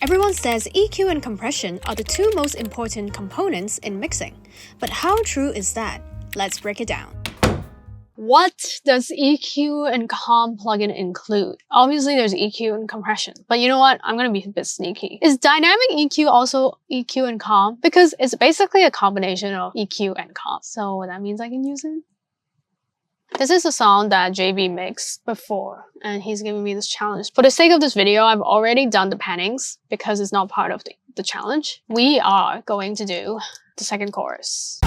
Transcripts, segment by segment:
Everyone says EQ and compression are the two most important components in mixing, but how true is that? Let's break it down. What does EQ and comp plugin include? Obviously, there's EQ and compression, but you know what? I'm gonna be a bit sneaky. Is dynamic EQ also EQ and comp? Because it's basically a combination of EQ and comp. So that means I can use it. This is a song that JB mixed before, and he's giving me this challenge. For the sake of this video, I've already done the pannings because it's not part of the challenge. We are going to do the second chorus.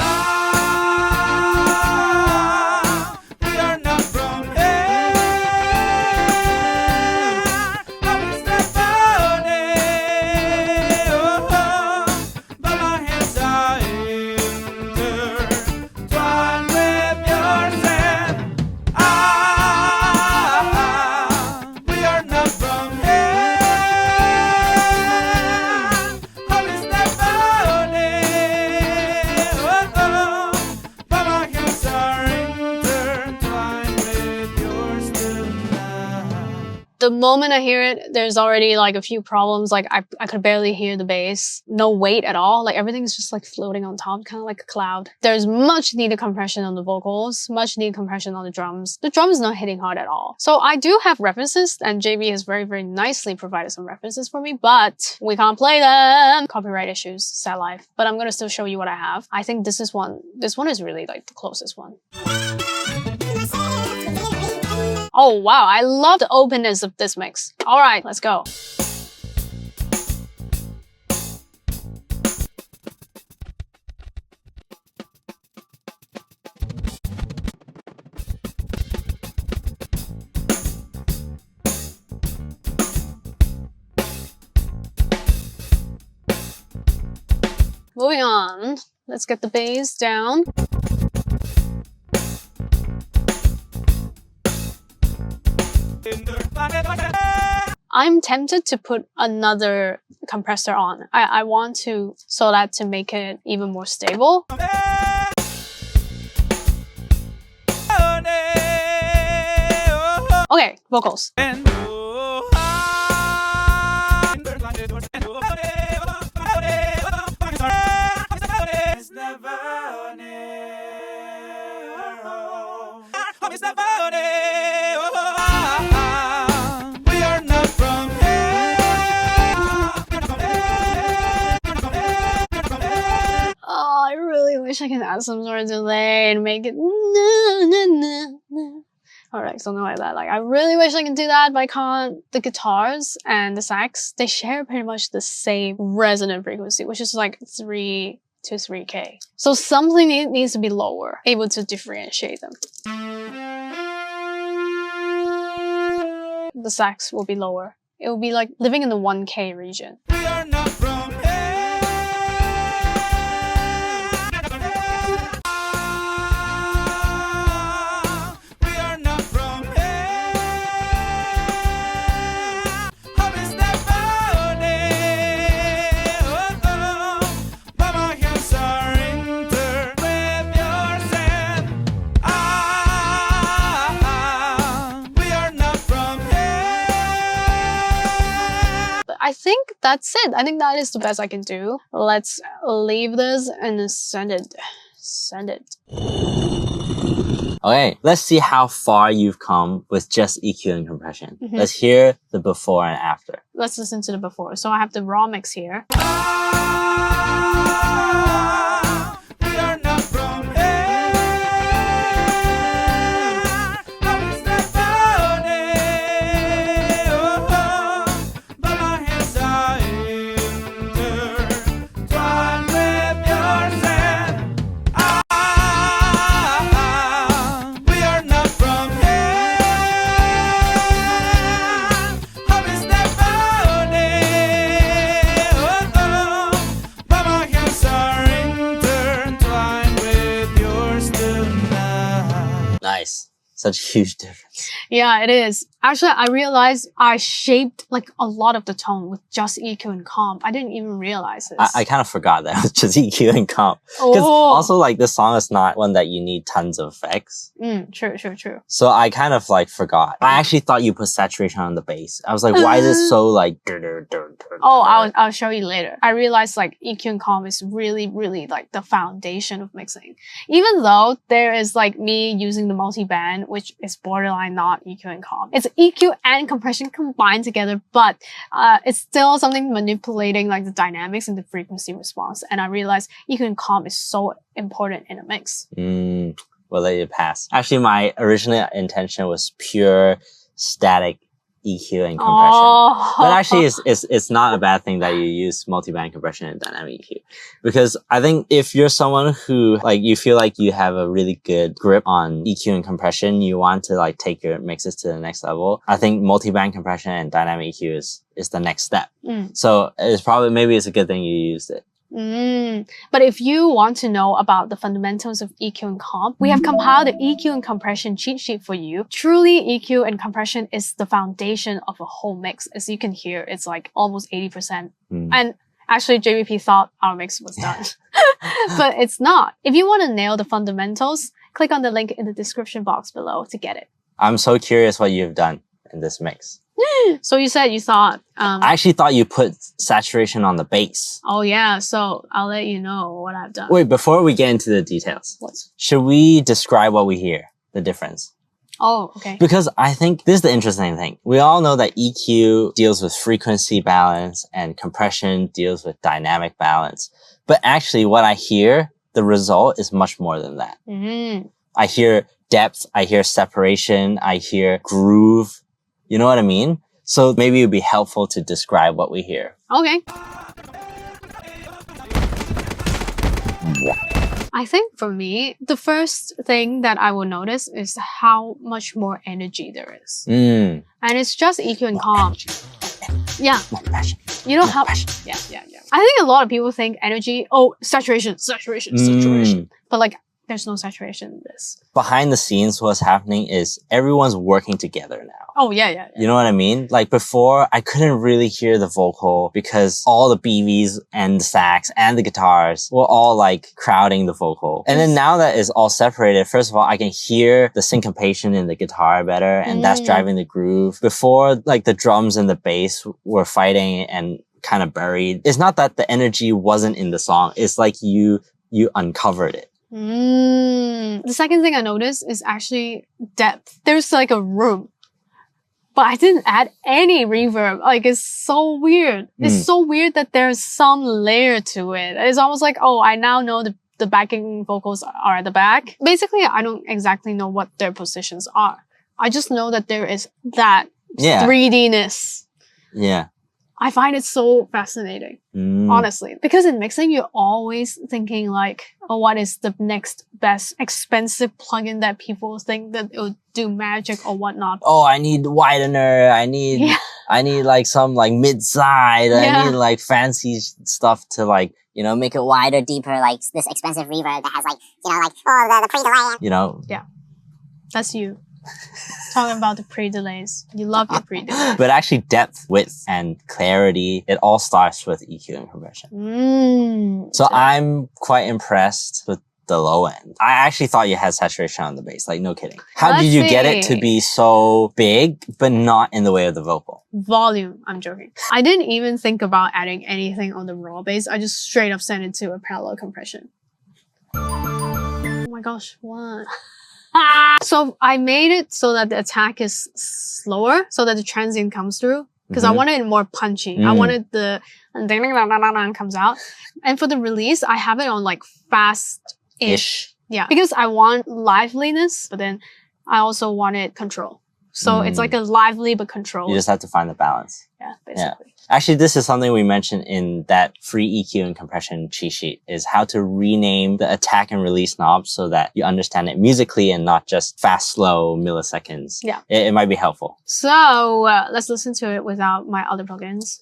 The moment I hear it, there's already like a few problems. Like I could barely hear the bass. No weight at all. Like everything's just like floating on top, kind of like a cloud. There's much needed compression on the vocals, much needed compression on the drums. The drum is not hitting hard at all. So I do have references, and JB has very, very nicely provided some references for me, but we can't play them. Copyright issues, sad life. But I'm gonna still show you what I have. I think this one is really like the closest one. Oh wow, I love the openness of this mix. All right, let's go. Moving on, let's get the bass down. I'm tempted to put another compressor on. I want to, so that to make it even more stable. Okay, vocals. I really wish I can add some sort of delay and make it Alright, something like that. Like I really wish I can do that, but I can't. The guitars and the sax, they share pretty much the same resonant frequency, which is like 3 to 3K. So something needs to be lower, able to differentiate them. The sax will be lower. It will be like living in the 1K region. We are not from here. We are not from here. How is that Mama, here's surrender with your sin. We are not from here. I think that's it. I think that is the best I can do. Let's leave this and send it. Send it. Okay, let's see how far you've come with just EQ and compression. Let's hear the before and after. Let's listen to the before. So I have the raw mix here. We are not from Nice. Such a huge difference. Yeah, it is. Actually, I realized I shaped like a lot of the tone with just EQ and comp. I didn't even realize this. I kind of forgot that it was just EQ and comp. Because also like this song is not one that you need tons of effects. True. So I kind of like forgot. I actually thought you put saturation on the bass. I was like, why is it so like... Oh, I'll show you later. I realized like EQ and comp is really, really like the foundation of mixing. Even though there is like me using the multi-band, which is borderline not EQ and comp. It's EQ and compression combined together, but it's still something manipulating like the dynamics and the frequency response. And I realized EQ and comp is so important in a mix. We'll let you pass. Actually, my original intention was pure static EQ and compression. But actually, it's not a bad thing that you use multi-band compression and dynamic EQ. Because I think if you're someone who, like, you feel like you have a really good grip on EQ and compression, you want to, like, take your mixes to the next level, I think multi-band compression and dynamic EQ is the next step. So maybe it's a good thing you used it. But if you want to know about the fundamentals of EQ and comp, we have compiled the EQ and compression cheat sheet for you. Truly, EQ and compression is the foundation of a whole mix. As you can hear, it's like almost 80%. And actually, JVP thought our mix was done. But it's not. If you want to nail the fundamentals, click on the link in the description box below to get it. I'm so curious what you've done in this mix. So you said you thought... I actually thought you put saturation on the bass. Oh yeah, so I'll let you know what I've done. Wait, before we get into the details, should we describe what we hear, the difference? Oh, okay. Because I think this is the interesting thing. We all know that EQ deals with frequency balance and compression deals with dynamic balance. But actually what I hear, the result is much more than that. I hear depth, I hear separation, I hear groove. You know what I mean? So maybe it would be helpful to describe what we hear. Okay. I think for me, the first thing that I will notice is how much more energy there is. And it's just EQ and comp. Yeah. You know how... Yeah. I think a lot of people think energy, saturation. But like, there's no saturation in this. Behind the scenes, what's happening is everyone's working together now. Oh, yeah. You know what I mean? Like before, I couldn't really hear the vocal because all the BVs and the sax and the guitars were all like crowding the vocal. And then now that it's all separated, first of all, I can hear the syncopation in the guitar better and that's driving the groove. Before, like the drums and the bass were fighting and kind of buried. It's not that the energy wasn't in the song. It's like you uncovered it. The second thing I noticed is actually depth. There's like a room, but I didn't add any reverb. Like, it's so weird. It's so weird that there's some layer to it. It's almost like, oh, I now know the backing vocals are at the back. Basically, I don't exactly know what their positions are. I just know that there is that 3D-ness. Yeah. I find it so fascinating, honestly. Because in mixing, you're always thinking like, oh, what is the next best expensive plugin that people think that it will do magic or whatnot? Oh, I need widener. I need like some like mid-side. I need like fancy stuff to like, you know, make it wider, deeper, like this expensive reverb that has like, you know, like, the pre-delay. You know? Yeah. That's you. Talking about the pre-delays. You love your pre-delays. But actually depth, width, and clarity, it all starts with EQ and compression. So I'm quite impressed with the low end. I actually thought you had saturation on the bass, like no kidding. How did you get it to be so big, but not in the way of the vocal? Volume, I'm joking. I didn't even think about adding anything on the raw bass. I just straight up sent it to a parallel compression. Oh my gosh, what? So I made it so that the attack is slower, so that the transient comes through. Because I wanted it more punchy. I wanted the comes out. And for the release, I have it on like fast-ish. Yeah. Because I want liveliness, but then I also wanted control. So it's like a lively but controlled. You just have to find the balance. Yeah, basically. Actually, this is something we mentioned in that free EQ and compression cheat sheet, is how to rename the attack and release knobs so that you understand it musically and not just fast, slow milliseconds. Yeah. It might be helpful. So let's listen to it without my other plugins.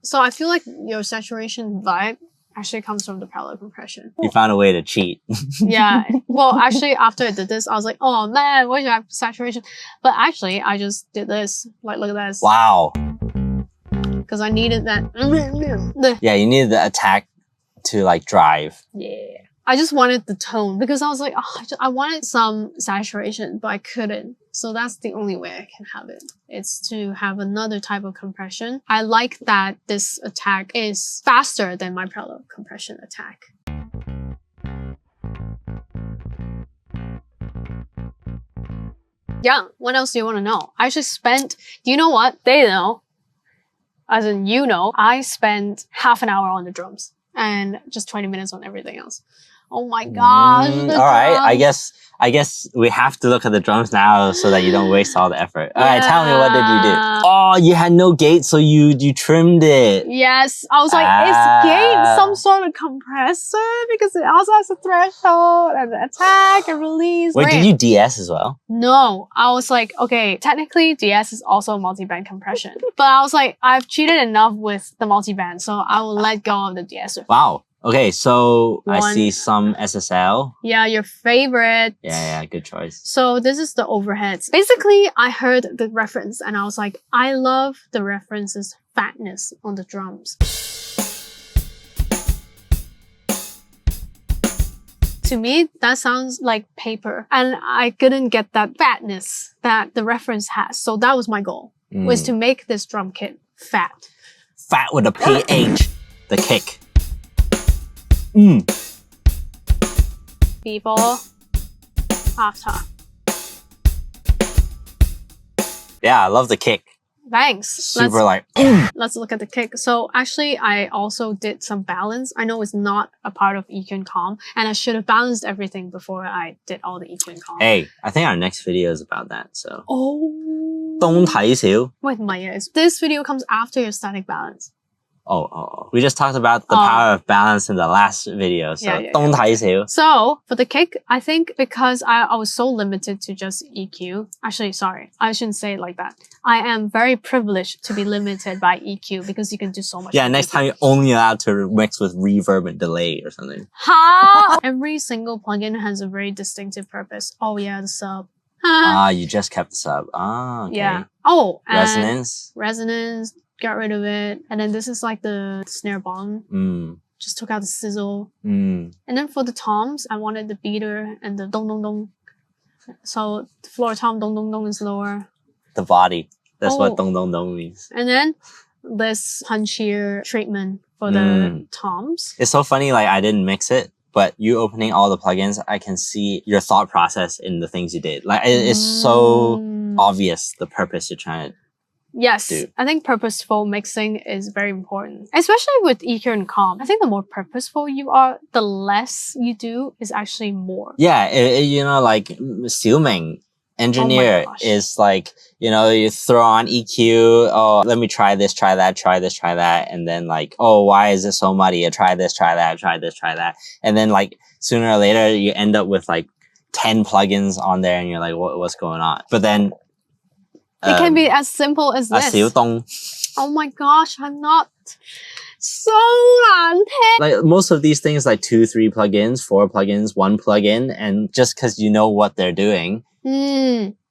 So I feel like your saturation vibe actually comes from the parallel compression. You found a way to cheat. Yeah. Well, actually, after I did this, I was like, oh man, why should I have saturation? But actually, I just did this. Like, look at this. Wow. Because I needed that. Yeah, you needed the attack to like drive. Yeah. I just wanted the tone because I was like, oh, I wanted some saturation, but I couldn't. So that's the only way I can have it. It's to have another type of compression. I like that this attack is faster than my parallel compression attack. Yeah, what else do you want to know? I actually spent, do you know what? They know, as in you know, I spent half an hour on the drums and just 20 minutes on everything else. Oh my gosh. All right. I guess we have to look at the drums now so that you don't waste all the effort. All right. Tell me, what did you do? Oh, you had no gate, so you trimmed it. Yes. I was like, is gate some sort of compressor? Because it also has a threshold and the attack and release. Wait, did you DS as well? No. I was like, okay, technically DS is also multi-band compression. But I was like, I've cheated enough with the multi-band, so I will let go of the DS. Wow. Okay, so I see some SSL. Yeah, your favorite. Yeah, good choice. So this is the overheads. Basically, I heard the reference and I was like, I love the reference's fatness on the drums. To me, that sounds like paper. And I couldn't get that fatness that the reference has. So that was my goal, was to make this drum kit fat. Fat with a PH, the kick. Before, after. Yeah, I love the kick. Thanks. Super Let's look at the kick. So actually, I also did some balance. I know it's not a part of EQ and Calm, and I should have balanced everything before I did all the EQ and Calm. Hey, I think our next video is about that, so. Oh. 東睇少. Wait, my ears. This video comes after your static balance. Oh. We just talked about the power of balance in the last video, so 東睇少. So, for the kick, I think because I was so limited to just EQ. Actually, sorry. I shouldn't say it like that. I am very privileged to be limited by EQ because you can do so much. Yeah, next time you're only allowed to mix with reverb and delay or something. Ha! Every single plugin has a very distinctive purpose. Oh yeah, the sub. You just kept the sub. Okay. Yeah. Oh, and resonance. Got rid of it. And then this is like the snare bomb. Just took out the sizzle. And then for the toms, I wanted the beater and the dong dong dong. So the floor tom dong dong dong is lower. The body. That's what dong dong dong means. And then this punchier treatment for the toms. It's so funny, like I didn't mix it, but you opening all the plugins, I can see your thought process in the things you did. Like it's so obvious the purpose you're trying to Yes, do. I think purposeful mixing is very important, especially with EQ and Calm. I think the more purposeful you are, the less you do is actually more. Yeah, you know, like Xiu Ming, engineer, is like, you know, you throw on EQ, oh, let me try this, try that, try this, try that, and then like, oh, why is it so muddy? Try this, try that, try this, try that. And then like sooner or later you end up with like 10 plugins on there and you're like, what's going on? But then it can be as simple as this. Oh my gosh, I'm not so like most of these things, like 2, 3 plugins, 4 plugins, 1 plugin, and just because you know what they're doing,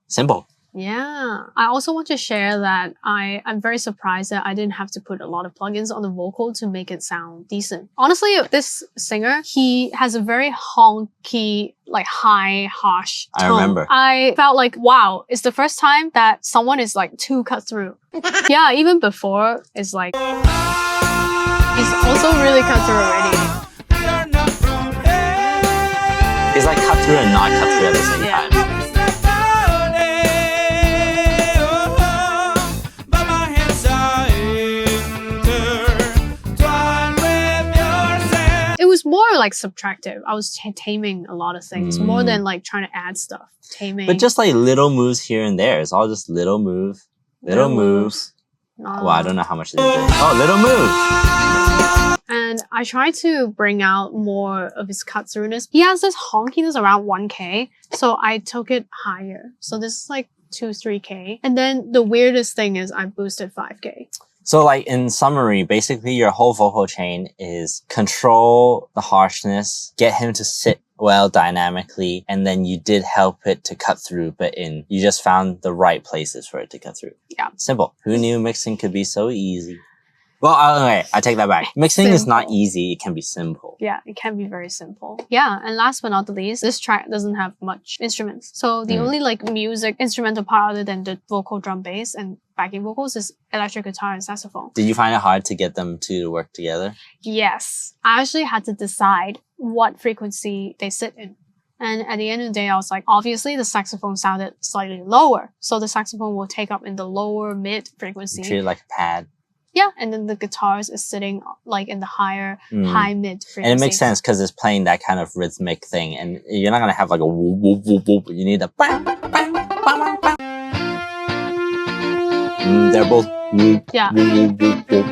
simple. Yeah. I also want to share that I'm very surprised that I didn't have to put a lot of plugins on the vocal to make it sound decent. Honestly, this singer, he has a very honky, like high, harsh tone. I remember. I felt like, wow, it's the first time that someone is like too cut through. Yeah, even before, it's like, he's also really cut through already. He's like cut through and not cut through at the same time. More like subtractive. I was taming a lot of things more than like trying to add stuff. Taming. But just like little moves here and there. It's all just little moves. Little moves. Well, I don't know how much this is. Oh, little moves. And I try to bring out more of his cut throughness. He has this honkiness around 1K. So I took it higher. So this is like 2, 3K. And then the weirdest thing is I boosted 5K. So like in summary, basically your whole vocal chain is control the harshness, get him to sit well dynamically, and then you did help it to cut through, but you just found the right places for it to cut through. Yeah. Simple. Who knew mixing could be so easy? Well, okay, I take that back. Mixing is not easy. It can be simple. Yeah, it can be very simple. Yeah, and last but not the least, this track doesn't have much instruments. So the only like music instrumental part other than the vocal, drum, bass, and backing vocals is electric guitar and saxophone. Did you find it hard to get them to work together? Yes. I actually had to decide what frequency they sit in. And at the end of the day, I was like, obviously the saxophone sounded slightly lower. So the saxophone will take up in the lower mid frequency. Treat it like a pad. Yeah, and then the guitars is sitting like in the higher high mid frequency. And it makes sense because it's playing that kind of rhythmic thing, and you're not gonna have like a whoop whoop whoop whoop. You need a bang bang bang bang bang. They're both whoop, yeah. Whoop, whoop, whoop.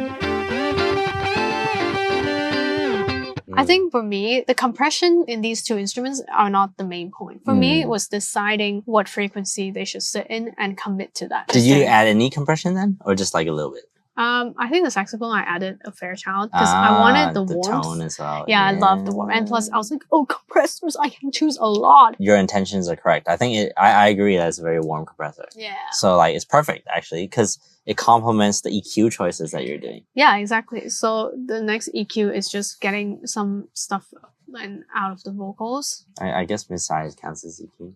I think for me, the compression in these two instruments are not the main point. For me, it was deciding what frequency they should sit in and commit to that. Did you add any compression then, or just like a little bit? I think the saxophone I added a fair amount because I wanted the warmth. Tone as well. Yeah, I love the warmth. And plus I was like, oh, compressors, I can choose a lot. Your intentions are correct. I think I agree that it's a very warm compressor. Yeah. So like it's perfect actually because it complements the EQ choices that you're doing. Yeah, exactly. So the next EQ is just getting some stuff out of the vocals. I guess mid-size counts as EQ.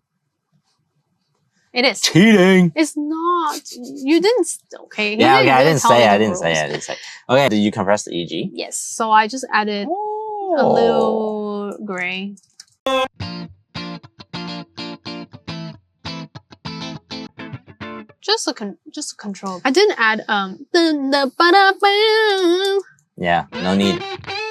It is. Cheating! It's not. You didn't. Okay. Yeah, okay, I didn't say. Okay, did you compress the EG? Yes. So I just added a little gray. Just a control. I didn't add Yeah, no need.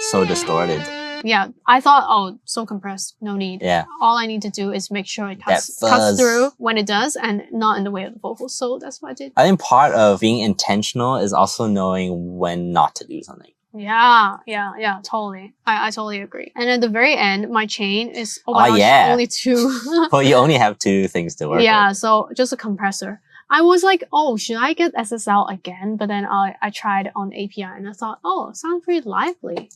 So distorted. Yeah, I thought, oh, so compressed, no need. Yeah. All I need to do is make sure it cuts through when it does and not in the way of the vocals. So that's what I did. I think part of being intentional is also knowing when not to do something. Yeah, totally. I totally agree. And at the very end, my chain is, only two. Well, you only have two things to work with. Yeah, so just a compressor. I was like, oh, should I get SSL again? But then I tried on API and I thought, oh, it sounds pretty lively.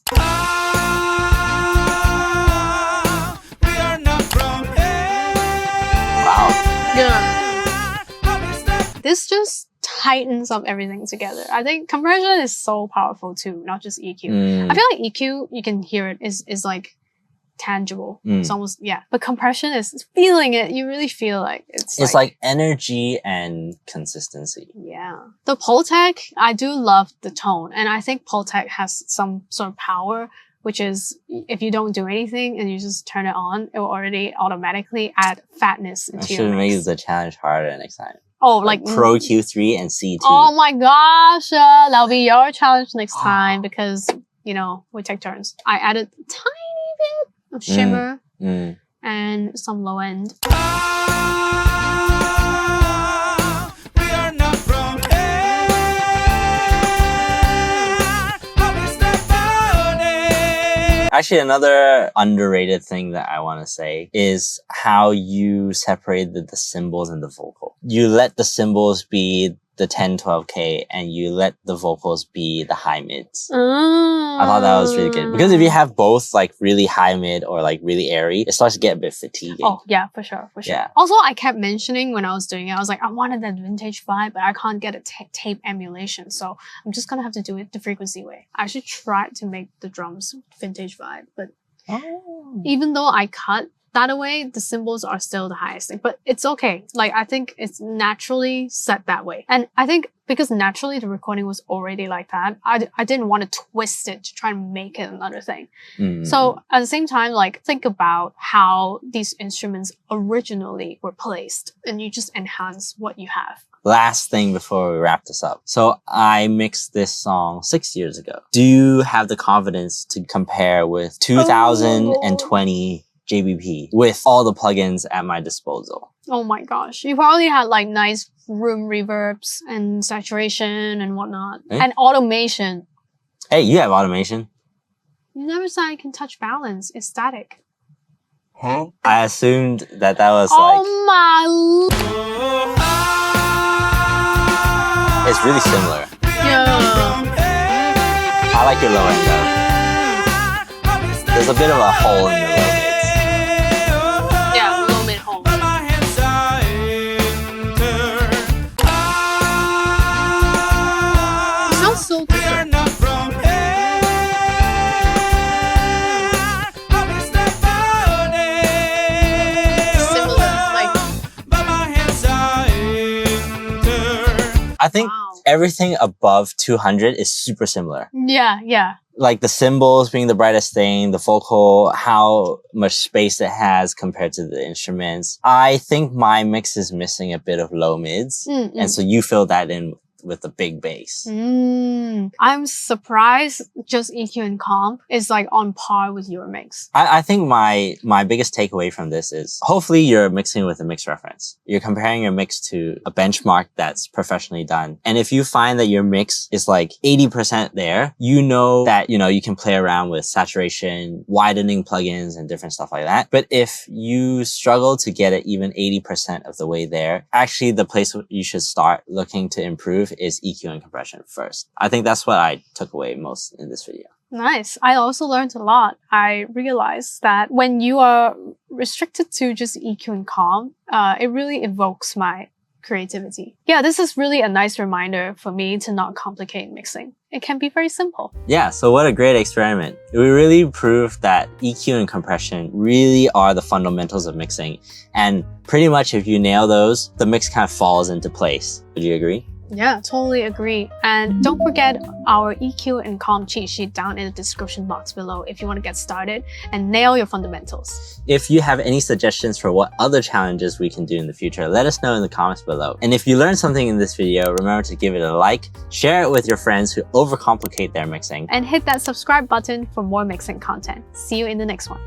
Wow. Yeah. This just tightens up everything together. I think compression is so powerful too, not just EQ. I feel like EQ, you can hear it, is like tangible. It's almost, but compression is feeling it. You really feel like it's like energy and consistency. Yeah. The Pultec, I do love the tone, and I think Pultec has some sort of power, which is if you don't do anything and you just turn it on, it will already automatically add fatness into your mix. Should make the challenge harder next time. Oh, like Pro Q3 and C2. Oh my gosh, that'll be your challenge next time because, we take turns. I added a tiny bit of shimmer and some low end. Actually, another underrated thing that I want to say is how you separated the cymbals and the vocal. You let the cymbals be the 10, 12K and you let the vocals be the high mids. I thought that was really good. Because if you have both like really high mid or like really airy, it starts to get a bit fatiguing. Oh, yeah, for sure. Yeah. Also, I kept mentioning when I was doing it, I was like, I wanted that vintage vibe, but I can't get a tape emulation. So I'm just going to have to do it the frequency way. I actually tried to make the drums vintage vibe, but even though I cut that away, the cymbals are still the highest thing, but it's okay. Like, I think it's naturally set that way. And I think because naturally the recording was already like that, I didn't want to twist it to try and make it another thing. So at the same time, like, think about how these instruments originally were placed and you just enhance what you have. Last thing before we wrap this up. So I mixed this song 6 years ago. Do you have the confidence to compare with 2020 JBP with all the plugins at my disposal? Oh my gosh. You probably had like nice room reverbs and saturation and whatnot. And automation. Hey, you have automation. You never said I can touch balance. It's static. Huh? I assumed that was oh like... my... It's really similar. I like your low end though. There's a bit of a hole in the low mids. Yeah, low mid hole. It sounds so different. I think everything above 200 is super similar. Yeah. Like the cymbals being the brightest thing, the vocal, how much space it has compared to the instruments. I think my mix is missing a bit of low mids. And so you fill that in with the big bass. I'm surprised just EQ and comp is like on par with your mix. I think my biggest takeaway from this is hopefully you're mixing with a mix reference. You're comparing your mix to a benchmark that's professionally done. And if you find that your mix is like 80% there, you know that, you can play around with saturation, widening plugins and different stuff like that. But if you struggle to get it even 80% of the way there, actually the place you should start looking to improve is EQ and compression first. I think that's what I took away most in this video. Nice. I also learned a lot. I realized that when you are restricted to just EQ and comp, it really evokes my creativity. Yeah, this is really a nice reminder for me to not complicate mixing. It can be very simple. Yeah, so what a great experiment. We really proved that EQ and compression really are the fundamentals of mixing. And pretty much if you nail those, the mix kind of falls into place. Would you agree? Yeah, totally agree. And don't forget our EQ and comp cheat sheet down in the description box below if you want to get started and nail your fundamentals. If you have any suggestions for what other challenges we can do in the future, let us know in the comments below. And if you learned something in this video, remember to give it a like, share it with your friends who overcomplicate their mixing, and hit that subscribe button for more mixing content. See you in the next one.